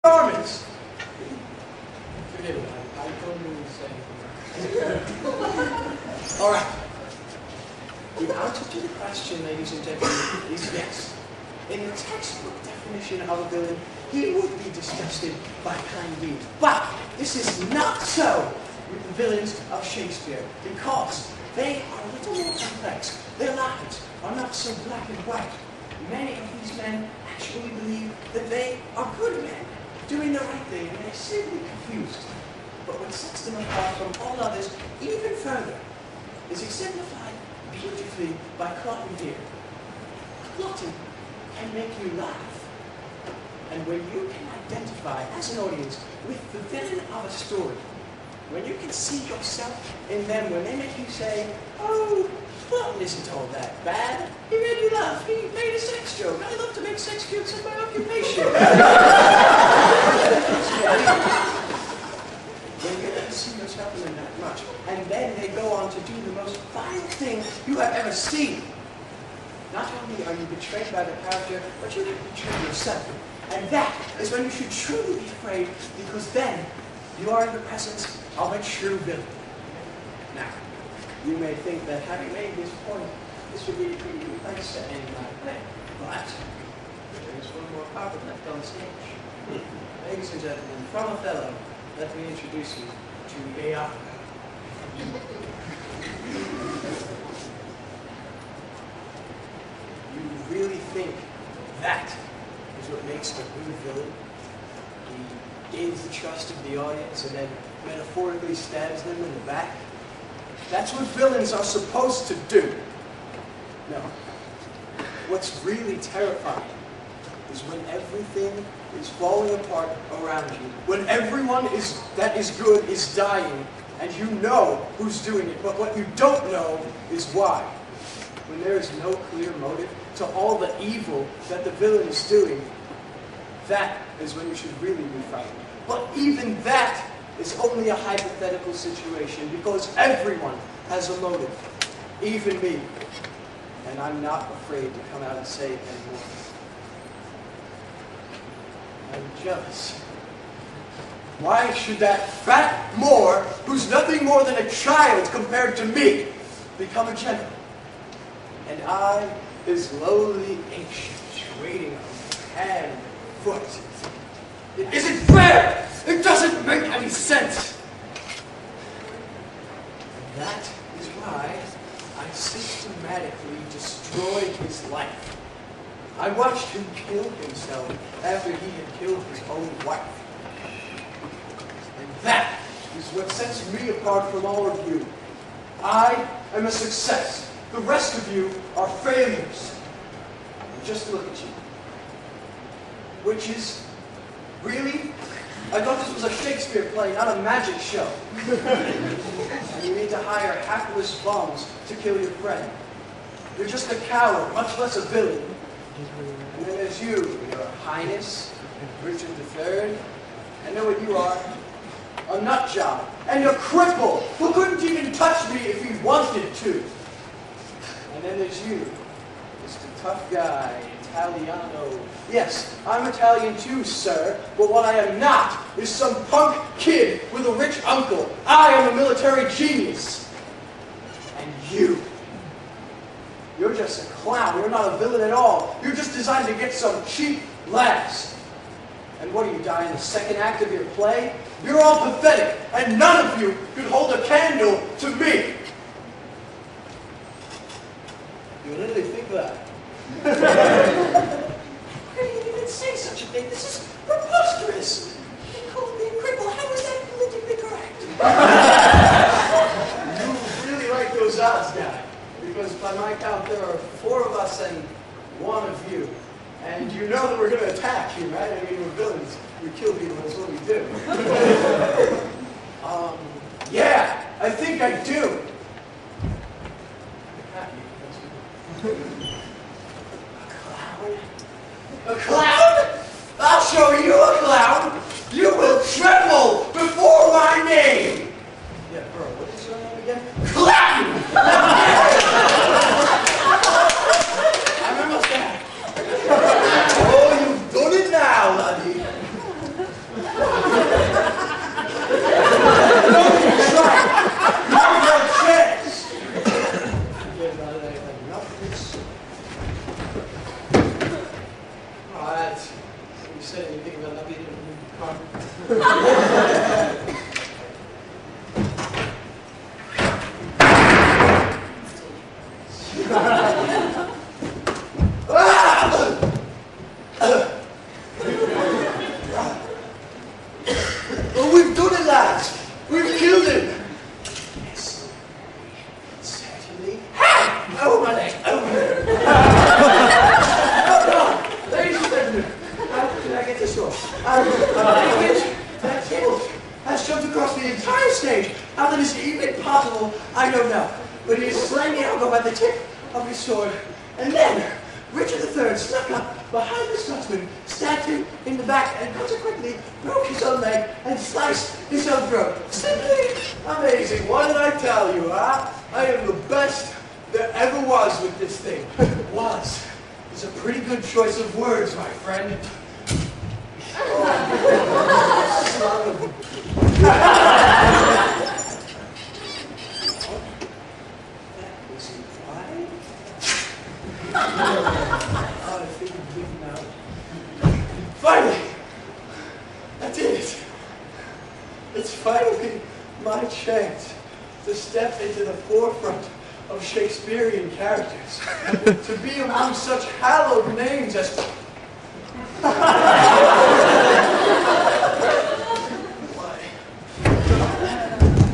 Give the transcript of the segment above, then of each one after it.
garments. Forgive me, I don't mean to say anything. All right. The answer to the question, ladies and gentlemen, is yes. In the textbook definition of a villain, he would be disgusted by kind deeds. But this is not so with the villains of Shakespeare, because they are a little more complex. Their lives are not so black and white. Many of these men actually believe that they are good men, doing the right thing, and they're simply confused. But what sets them apart from all others even further is exemplified beautifully by Cotton here. Cotton can make you laugh. And when you can identify, as an audience, with the villain of a story, when you can see yourself in them, when they make you say, oh, Cotton isn't all that bad. He made you laugh. He made a sex joke. I love to make sex jokes in my occupation. When you can see yourself in them that much, and then they go on to do the most vile thing you have ever seen. Not only are you betrayed by the character, but you have betrayed yourself. And that is when you should truly be afraid, because then you are in the presence of a true villain. Now, you may think that having made this point, this would be a pretty good place to end my play. But there is one more carpet left on stage. Ladies and gentlemen, from Othello, let me introduce you to Iago. You really think that is what makes a good villain? He gains the trust of the audience and then metaphorically stabs them in the back? That's what villains are supposed to do. No. What's really terrifying is when everything is falling apart around you, when everyone that is good is dying, and you know who's doing it, but what you don't know is why. When there is no clear motive to all the evil that the villain is doing, that is when you should really be frightened. But even that is only a hypothetical situation, because everyone has a motive, even me. And I'm not afraid to come out and say it anymore. I'm jealous. Why should that fat Moor, who's nothing more than a child compared to me, become a general? And I, his lowly ancient, waiting on hand and foot. It isn't fair! It doesn't make any sense! And that is why I systematically destroyed his life. I watched him kill himself after he had killed his own wife. And that is what sets me apart from all of you. I am a success. The rest of you are failures. And just look at you. Witches? Really? I thought this was a Shakespeare play, not a magic show. And you need to hire hapless bums to kill your friend. You're just a coward, much less a villain. And then there's you, your Highness, Richard III. I know what you are. A nut job. And a cripple who couldn't even touch me if he wanted to. And then there's you, Mr. Tough Guy, Italiano. Yes, I'm Italian too, sir, but what I am not is some punk kid with a rich uncle. I am a military genius. And you're just a clown. You're not a villain at all. You're just designed to get some cheap laughs. And what do you die in the second act of your play? You're all pathetic, and none of you could hold a candle to me. You literally think that? How can you even say such a thing? This is preposterous. They called me a cripple. How is that politically correct? You really like those odds, guy. Because by my count, there are 4 of us and 1 of you. And you know that we're going to attack you, right? I mean, we're villains. We kill people. That's what we do. Yeah, I think I do. A clown? I'll show you a clown. You will tremble before my name. Yeah, bro, what is your name again? Clown! I'm almost there. Oh, you've done it now, laddie. not be in the car. Oh, we've done it, lads! We've killed him! Certainly. Oh, my leg! Oh, ladies and gentlemen, how did I get this off? That killed has jumped across the entire stage. How that is even possible, I don't know. But he has slain the algo by the tip of his sword. And then, Richard III snuck up behind the Scotsman, stabbed him in the back, and consequently broke his own leg and sliced his own throat. Simply amazing. What did I tell you, huh? I am the best there ever was with this thing. Was is a pretty good choice of words, my friend. Finally! That's it! It's finally my chance to step into the forefront of Shakespearean characters, to be among such hallowed names as...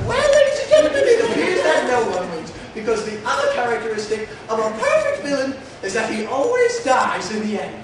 Well, ladies and gentlemen, it appears that no one wins, because the other characteristic of a perfect villain is that he always dies in the end.